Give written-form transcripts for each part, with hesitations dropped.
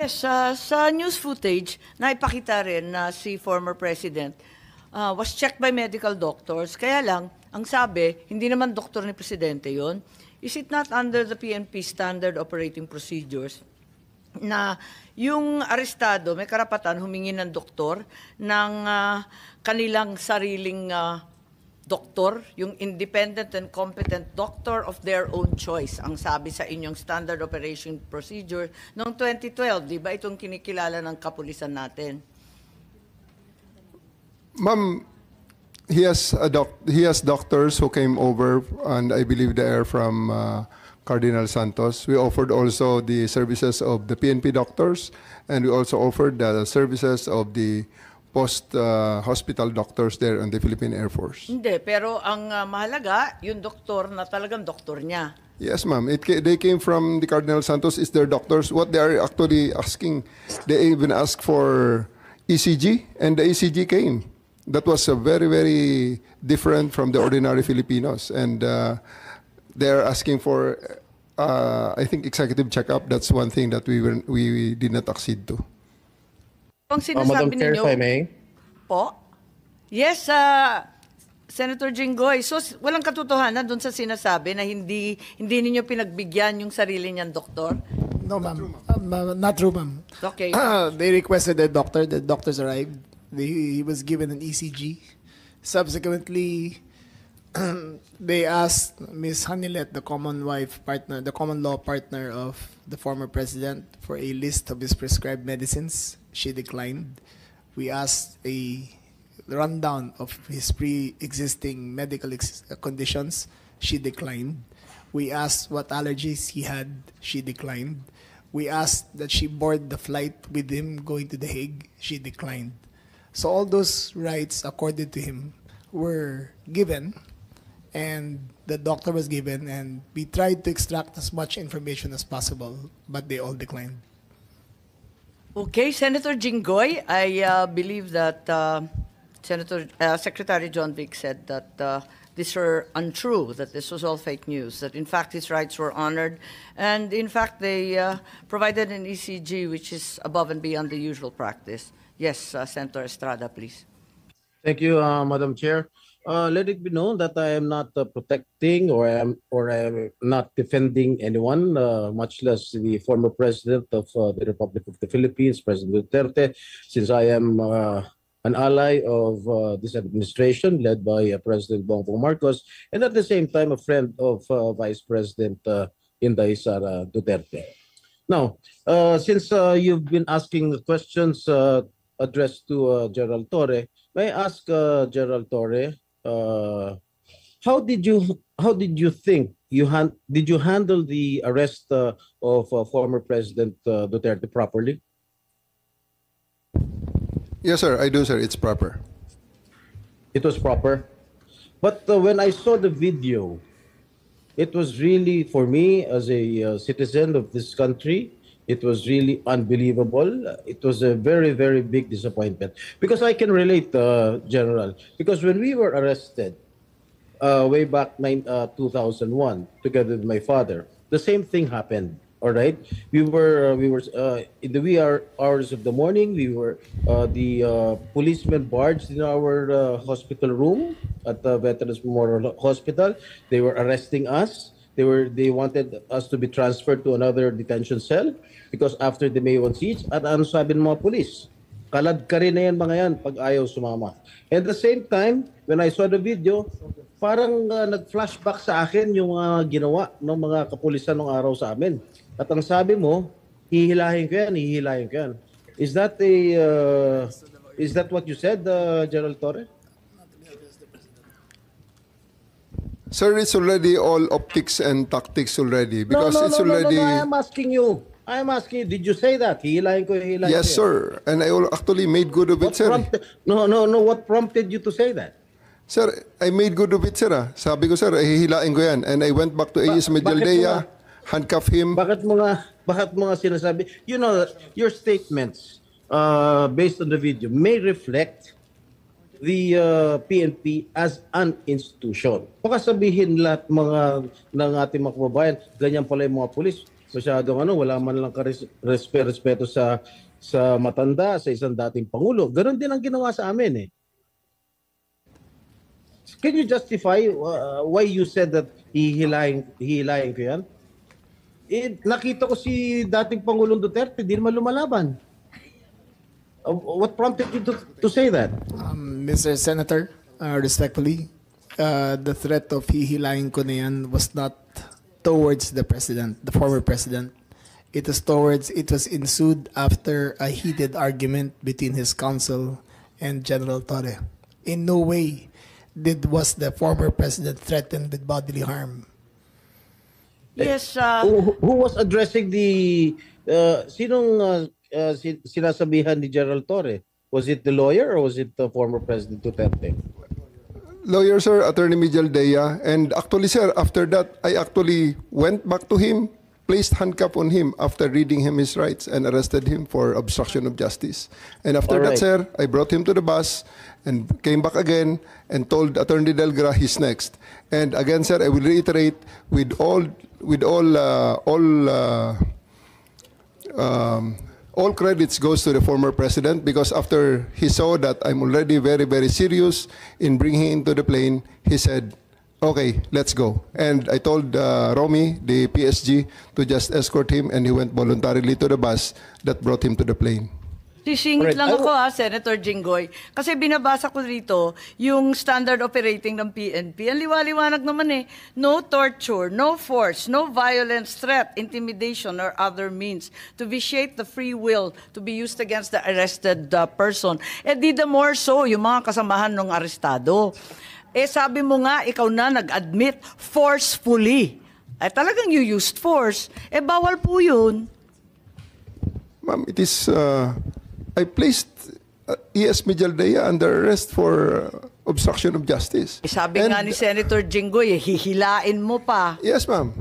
Yes, sa news footage, naipakita rin na si former president was checked by medical doctors. Kaya lang, ang sabi, hindi naman doktor ni presidente yon. Is it not under the PNP standard operating procedures na yung arestado may karapatan humingi ng doktor ng kanilang sariling doktor, yung independent and competent doctor of their own choice, ang sabi sa inyong standard operation procedure noong 2012, di ba itong kinikilala ng kapulisan natin? Ma'am, he has doctors who came over, and I believe they are from Cardinal Santos. We offered also the services of the PNP doctors, and we also offered the services of the post-hospital doctors there on the Philippine Air Force. Hindi, pero ang mahalaga, yung doktor na talagang doktor niya. Yes, ma'am. They came from the Cardinal Santos. Is their doctors. What they are actually asking, they even asked for ECG, and the ECG came. That was very, very different from the ordinary Filipinos. And they're asking for, I think, executive checkup. That's one thing that we did not accede to. Ang sinasabi Madam Chair, ninyo, if I may. Po? Yes, Senator Jinggoy. So, walang katotohanan doon sa sinasabi na hindi ninyo pinagbigyan yung sarili niyang doktor? No, ma'am. Not true, ma'am. Okay. They requested a doctor. The doctors arrived. He was given an ECG. Subsequently, they asked Ms. Hanilet, the common law partner of the former president, for a list of his prescribed medicines. She declined. We asked a rundown of his pre-existing medical conditions. She declined. We asked what allergies he had. She declined. We asked that she board the flight with him going to The Hague. She declined. So all those rights accorded to him were given, and the doctor was given, and we tried to extract as much information as possible, but they all declined. Okay, Senator Jinggoy, I believe that Secretary John Vic said that these were untrue, that this was all fake news, that in fact his rights were honored, and in fact they provided an ECG which is above and beyond the usual practice. Yes, Senator Estrada, please. Thank you, Madam Chair. Let it be known that I am not protecting or I am not defending anyone, much less the former president of the Republic of the Philippines, President Duterte, since I am an ally of this administration led by President Bongbong Marcos, and at the same time a friend of Vice President Inday Sara Duterte. Now, since you've been asking questions addressed to General Torre, may I ask General Torre, how did you think did you handle the arrest of former President Duterte properly? Yes, sir. I do, sir. It's proper. It was proper. But when I saw the video, it was really, for me as a citizen of this country, it was really unbelievable. It was a very, very big disappointment. Because I can relate, General. Because when we were arrested way back 2001, together with my father, the same thing happened. All right, we were in the wee hours of the morning. We were the policemen barged in our hospital room at the Veterans Memorial Hospital. They were arresting us. They wanted us to be transferred to another detention cell because after the May 1 siege, at ano sabi ng mga police? Kalad ka rin na yan mga yan pag ayaw sumama. At the same time, when I saw the video, parang nag-flashback sa akin yung ginawa ng mga kapulisan ng araw sa amin. At ang sabi mo, hihilahin ko yan, hihilahin ko yan. Is that what you said, General Torre? Sir, it's already all optics and tactics already because it's already. No, I'm asking you. Did you say that? Hihilahin ko, hihilahin ko. Yes, sir. And I actually made good of it, sir. No. What prompted you to say that? Sir, I made good of it, sir. Sabi ko, sir, hihilain ko yan. And I went back to AS Medialdea, handcuff him. Bakit mo nga sinasabi? You know, your statements based on the video may reflect the PNP as an institution. Baka sabihin lahat ng ating mga kababayan, ganyan pala yung mga pulis. Masyadong wala man lang respeto sa matanda, sa isang dating pangulo. Ganon din ang ginawa sa amin eh. Can you justify why you said that hihilahin ko yan? Nakita ko si dating Pangulong Duterte, di naman lumalaban. What prompted you to say that? Mr. Senator, respectfully, the threat of hihilahin ko na yan was not towards the president, the former president. It was ensued after a heated argument between his counsel and General Torre. In no way was the former president threatened with bodily harm. Yes, Who was addressing the sinasabihan ni General Torre? Was it the lawyer or was it the former President Duterte? Lawyer, sir, Attorney Miguel Dea. And actually, sir, after that, I actually went back to him, placed handcuff on him after reading him his rights and arrested him for obstruction of justice. And after All that, right. sir, I brought him to the bus and came back again and told Attorney Delgra he's next. And again, sir, I will reiterate all credits goes to the former president because after he saw that I'm already very, very serious in bringing him to the plane, he said, okay, let's go. And I told Romy, the PSG, to just escort him and he went voluntarily to the bus that brought him to the plane. sisingit Alright, lang ako Senator Jinggoy. Kasi binabasa ko dito yung standard operating ng PNP. Ang liwaliwanag naman eh. No torture, no force, no violence, threat, intimidation, or other means to vitiate the free will to be used against the arrested person. Eh di the more so, yung mga kasamahan ng arestado. Eh sabi mo nga, ikaw na nag-admit forcefully. Ay talagang you used force. Eh bawal po yun. Ma'am, it is, I placed E.S. Mijaldea under arrest for obstruction of justice. Eh, sabi nga ni Senator Jinggoy, eh, hihilain mo pa. Yes, ma'am.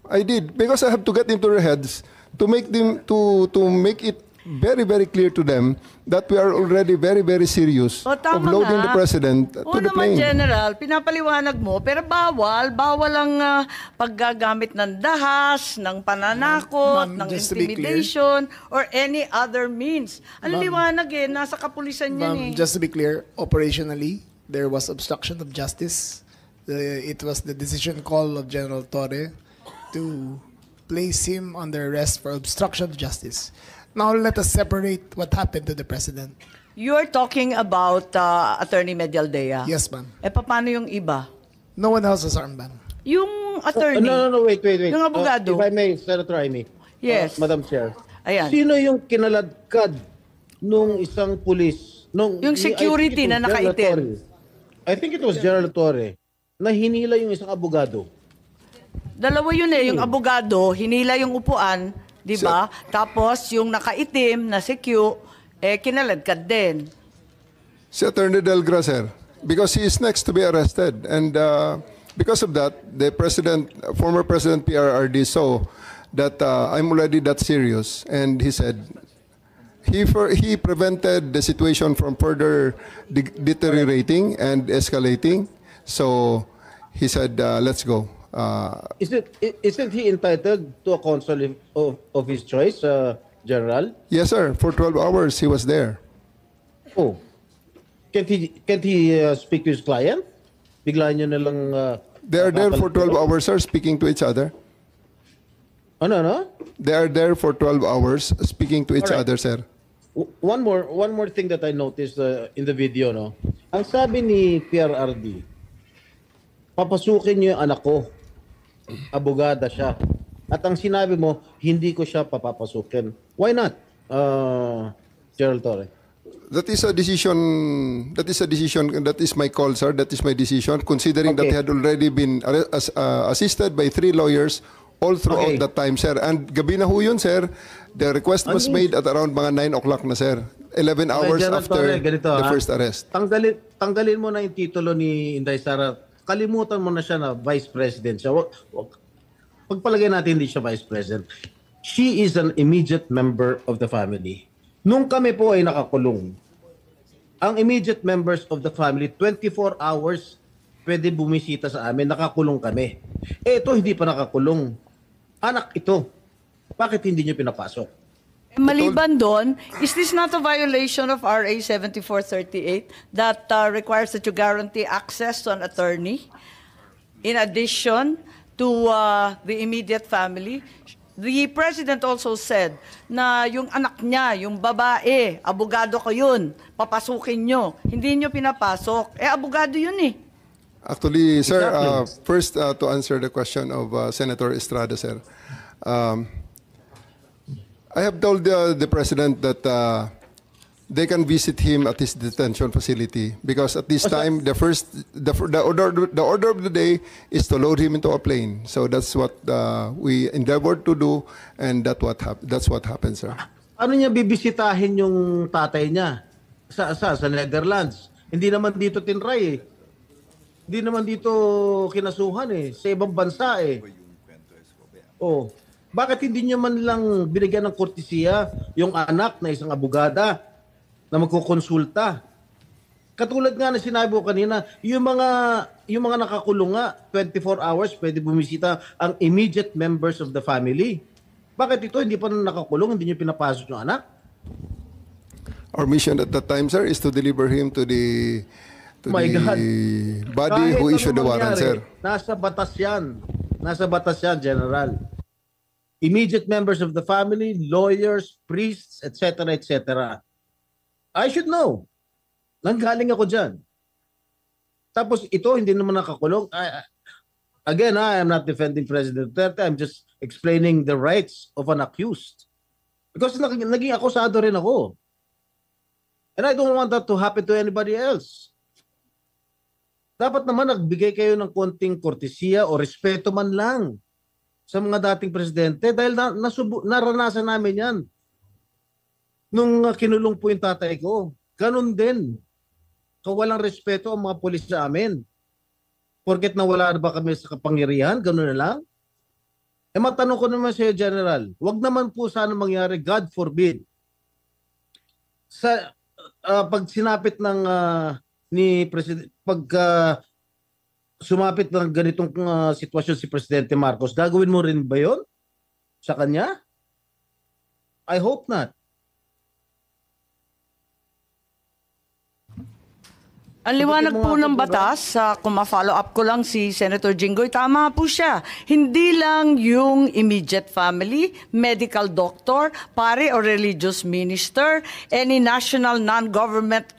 I did because I have to get into their heads to make them to make it very, very clear to them that we are already very, very serious O, of tama loading nga. the president to Oo the naman, plane. General, pinapaliwanag mo, pero bawal ang paggagamit ng dahas, ng pananakot, Ma'am, ng just to be clear. intimidation, or any other means. Ang liwanag eh, nasa kapulisan yan eh. Just to be clear, operationally, there was obstruction of justice. It was the decision call of General Torre to place him under arrest for obstruction of justice. Now let us separate what happened to the president. You're talking about Attorney Medialdea. Yes, ma'am. Eh, paano yung iba? No one else was armed, ma'am. Yung attorney. No, wait. Yung abogado. If I may, Senator Amy. Yes. Madam Chair. Ayan. Sino yung kinaladkad nung isang pulis? Yung security na nakaitim. I think it was General Torre na hinila yung isang abogado. Dalawa yun eh, yung abogado, hinila yung upuan, di ba? Tapos yung nakaitim na si Q, eh kinaladkad din. Si Attorney Delgra, sir, because he is next to be arrested. And because of that, the former President PRRD saw that I'm already that serious. And he said, he prevented the situation from further deteriorating and escalating. So he said, let's go. Isn't he entitled to a counsel of his choice, General? Yes, sir. For 12 hours, he was there. Oh. Can't he speak to his client? Bigla niyo na lang... They are there for 12 hours, sir, speaking to each other. Ano? They are there for 12 hours speaking to each Alright. other, sir. One more thing that I noticed in the video, no? Ang sabi ni PRRD, papasukin niyo yung anak ko. Abogada siya. At ang sinabi mo, hindi ko siya papapasukin. Why not, Gerald Torre? That is a decision. That is my call, sir. That is my decision. Considering that Okay. he had already been assisted by 3 lawyers all throughout Okay. that time, sir. And gabi na ho yun, sir. The request was Ano yun? made at around mga 9 o'clock na, sir. 11 hours Gerald after Torre, ganito, the ha? first arrest. Tanggalin mo na yung titulo ni Inday Sara. Kalimutan mo na siya na Vice President siya. Pagpalagay natin hindi siya Vice President. She is an immediate member of the family. Nung kami po ay nakakulong, ang immediate members of the family, 24 hours pwede bumisita sa amin, nakakulong kami. Eh ito hindi pa nakakulong. Anak ito. Bakit hindi nyo pinapasok? Maliban doon, is this not a violation of RA 7438 that requires that you guarantee access to an attorney in addition to the immediate family? The President also said na yung anak niya, yung babae, abogado ko yun, papasukin nyo. Hindi nyo pinapasok. Abogado yun eh. Actually, sir, Exactly. first to answer the question of Senator Estrada, sir. I have told the President that they can visit him at his detention facility because at this time, the order of the day is to load him into a plane. So that's what we endeavored to do, and that's what happened, sir. Ano niya bibisitahin yung tatay niya? Sa Netherlands. Hindi naman dito tinray eh. Hindi naman dito kinasuhan eh. Sa ibang bansa eh. Oh, bakit hindi niyo man lang binigyan ng kortesiya yung anak na isang abogada na magkukonsulta? Katulad nga na sinabi ko kanina, yung mga nakakulong nga, 24 hours pwede bumisita ang immediate members of the family. Bakit ito hindi pa nakakulong, hindi niyo pinapasok yung anak? Our mission at that time, sir, is to deliver him to the My God. body Kahit who ano issued the warrant, mangyari, sir. Nasa batas yan. Nasa batas yan, General. Immediate members of the family, lawyers, priests, etc., etc. I should know. Nanggaling ako dyan. Tapos ito, hindi naman nakakulong. Again, I am not defending President Duterte. I'm just explaining the rights of an accused. Because naging akusado rin ako. And I don't want that to happen to anybody else. Dapat naman nagbigay kayo ng konting kortesiya o respeto man lang sa mga dating presidente dahil naranasan namin yan. Nung kinulong po yung tatay ko, ganun din. Kawalang respeto ang mga pulis sa amin. Porket nawala na ba kami sa kapangyarihan, ganun na lang. Matanong ko naman sa iyo, General, wag naman po sana mangyari, God forbid, sa pag sinapit ng ni President, pag sumapit ng ganitong sitwasyon si Presidente Marcos, gagawin mo rin ba yon sa kanya? I hope not. Ang liwanag po ng batas, kung ma-follow up ko lang si Senator Jinggoy, tama po siya. Hindi lang yung immediate family, medical doctor, pare or religious minister, any national non-government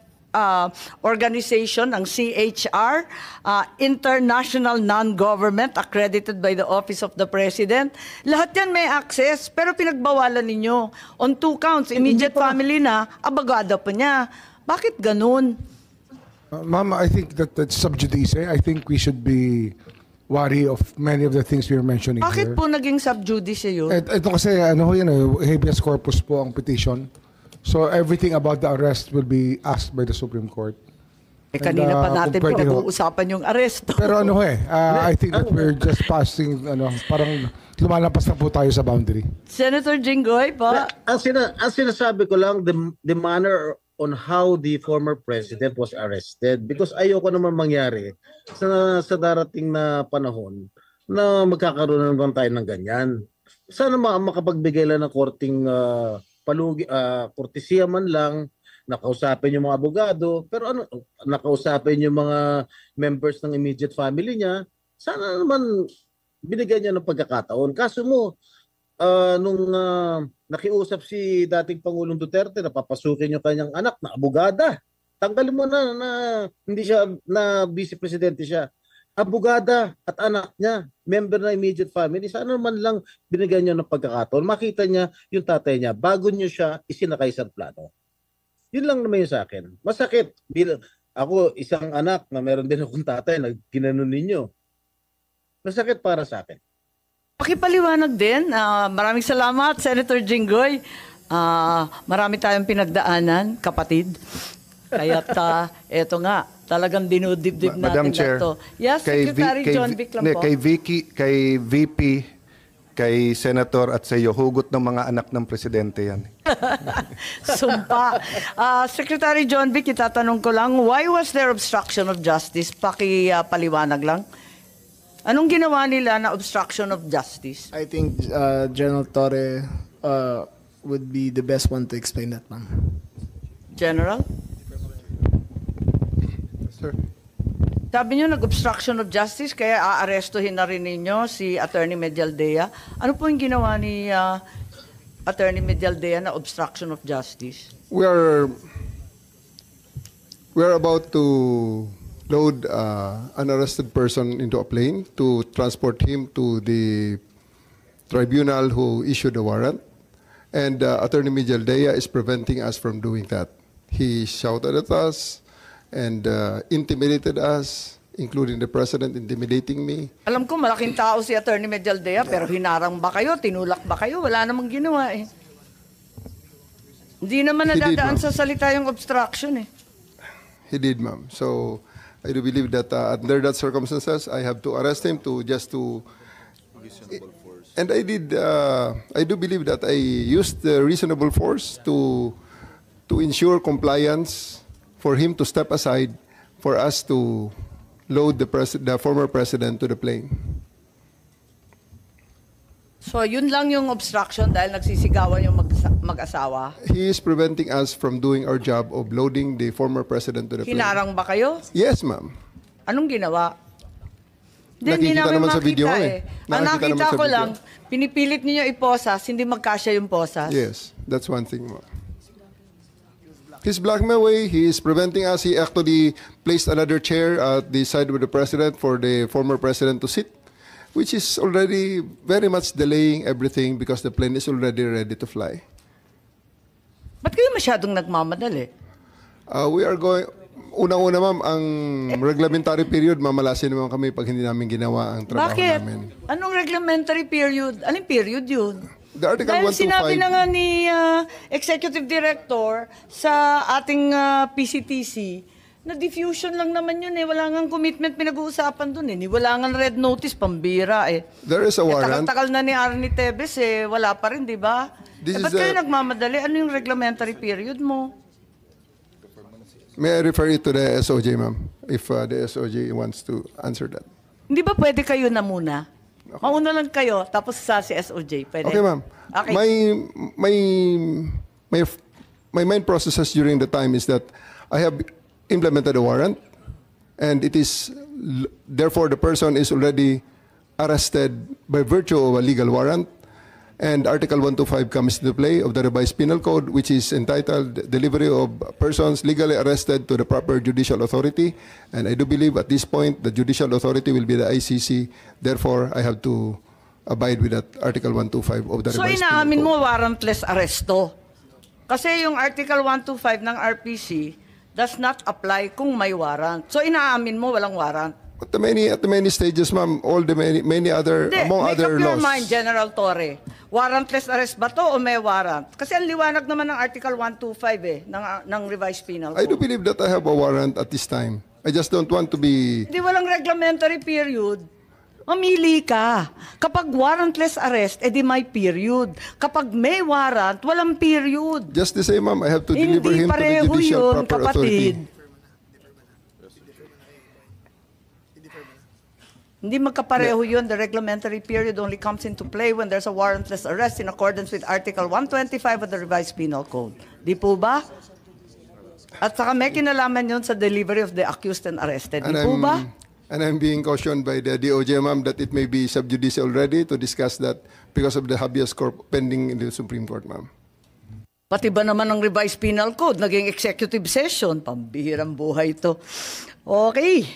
organization, ang CHR, international non-government accredited by the Office of the President. Lahat yan may access, pero pinagbawalan ninyo. On 2 counts, immediate family na, abogado pa niya. Bakit ganun? Ma'am, I think that's sub judice. I think we should be wary of many of the things we are mentioning Bakit here. po naging sub judice yun? Ito kasi, ano ho yan, habeas corpus po ang petition. So everything about the arrest will be asked by the Supreme Court. Kanina pa natin kung pwede ho. pinag-uusapan yung aresto. Pero ano ho I think that we're just passing, parang lumalampas na po tayo sa boundary. Senator Jinggoy, pa? Ang sinasabi ko lang, the manner on how the former president was arrested, because ayoko naman mangyari sa darating na panahon na magkakaroon naman tayo ng ganyan. Sana makapagbigay lang ng korting kortesiya man lang, nakausapin yung mga abogado, pero nakausapin yung mga members ng immediate family niya, sana naman binigyan niya ng pagkakataon. Kaso mo, nung nakiusap si dating Pangulong Duterte na papasukin yung kanyang anak na abogada, tanggalin mo na hindi siya, na vice presidente siya. Abogada at anak niya, member na immediate family, sana naman lang binigyan niya ng pagkakataon. Makita niya yung tatay niya bago niyo siya isinakay sa plano. Yun lang naman yung sa akin. Masakit. Ako, isang anak na meron din akong tatay na ginanon ninyo. Masakit para sa akin. Pakipaliwanag din. Maraming salamat, Senator Jinggoy. Marami tayong pinagdaanan, kapatid. Kaya't eto nga, talagang dinudibdib Madam natin Chair, na ito. Yes, Secretary John Vic lang po. kay VP, kay Senator at sa iyo, hugot ng mga anak ng presidente yan. Sumpa. Secretary John Vic, itatanong ko lang, why was there obstruction of justice? Pakipaliwanag lang. Anong ginawa nila na obstruction of justice? I think General Torre would be the best one to explain that, ma'am. General? Sir. Sabi niyo nag-obstruction of justice kaya aarestuhin na rin ninyo si Attorney Medialdea. Ano po yung ginawa ni Attorney Medialdea na obstruction of justice? We are about to load an arrested person into a plane to transport him to the tribunal who issued the warrant. And Attorney Medialdea is preventing us from doing that. He shouted at us and intimidated us, including the president intimidating me. Alam ko malaking tao si Attorney Medialdea pero hinarang ba kayo, tinulak ba kayo? Wala namang ginawa eh. Hindi naman He did, nadadaan ma'am. sa salita yung obstruction eh. He did, ma'am. So I do believe that under that circumstances, I have to arrest him and I did. I do believe that I used the reasonable force to ensure compliance for him to step aside for us to load the former president to the plane. So yun lang yung obstruction dahil nagsisigawan yung mag-asawa. He is preventing us from doing our job of loading the former president to the plane. Hinarang ba kayo? Yes, ma'am. Anong ginawa? Hindi Nakikita namin naman sa makita video eh. eh. Ang Nakikita nakita naman sa ko video. lang, pinipilit niyo iposas, hindi magkasya yung posas. Yes, that's one thing, ma'am. His blackmail way, he is preventing us. He actually placed another chair at the side of the president for the former president to sit, which is already very much delaying everything because the plane is already ready to fly. Ba't kayo masyadong nagmamadali? We are going, unang-una ma'am, ang reglementary period, mamalasin naman kami pag hindi namin ginawa ang trabaho Bakit? namin. Anong reglementary period? Anong period yun? The Article Dahil 125, sinabi na nga ni Executive Director sa ating PCTC na diffusion lang naman yun eh. Wala nga commitment pinag-uusapan dun eh. Wala nga red notice, pambira eh. there is a warrant. Takal-takal na ni Arnie Tevez eh. Wala pa rin, di ba? This Ba't is kayo the- nagmamadali? Ano yung reglementary period mo? May I refer you to the SOJ, ma'am, if the SOJ wants to answer that. Hindi ba pwede kayo na muna? Mauna lang kayo, tapos sa si SOJ. Pwede? Okay, ma'am. Okay. My main processes during the time is that I have implemented a warrant, and it is therefore the person is already arrested by virtue of a legal warrant, and Article 125 comes into play of the revised penal code, which is entitled delivery of persons legally arrested to the proper judicial authority, and I do believe at this point the judicial authority will be the ICC. Therefore, I have to abide with that Article 125 of the So revised penal inaamin code. mo warrantless arresto. Kasi yung Article 125 ng RPC does not apply kung may warrant. So inaamin mo walang warrant. At the many stages, ma'am, all the many other, Hindi, among make other up your laws. mind, General Torre. Warrantless arrest ba to o may warrant? Kasi ang liwanag naman ng Article 125 eh, ng revised penal I do code. believe that I have a warrant at this time. I just don't want to be... Hindi walang reglementary period. Mamili ka. Kapag warrantless arrest, edi may period. Kapag may warrant, walang period. Just the same, ma'am, I have to deliver Hindi him to the pareho judicial yun, proper kapatid. authority. Hindi magkapareho yun. The reglementary period only comes into play when there's a warrantless arrest in accordance with Article 125 of the Revised Penal Code. Di po ba? At saka may kinalaman yun sa delivery of the accused and arrested. Di po ba? And I'm being cautioned by the DOJ, ma'am, that it may be sub judice already to discuss that because of the habeas corpus pending in the Supreme Court, ma'am. Pati ba naman ng Revised Penal Code, naging executive session? Pambihirang buhay ito. Okay.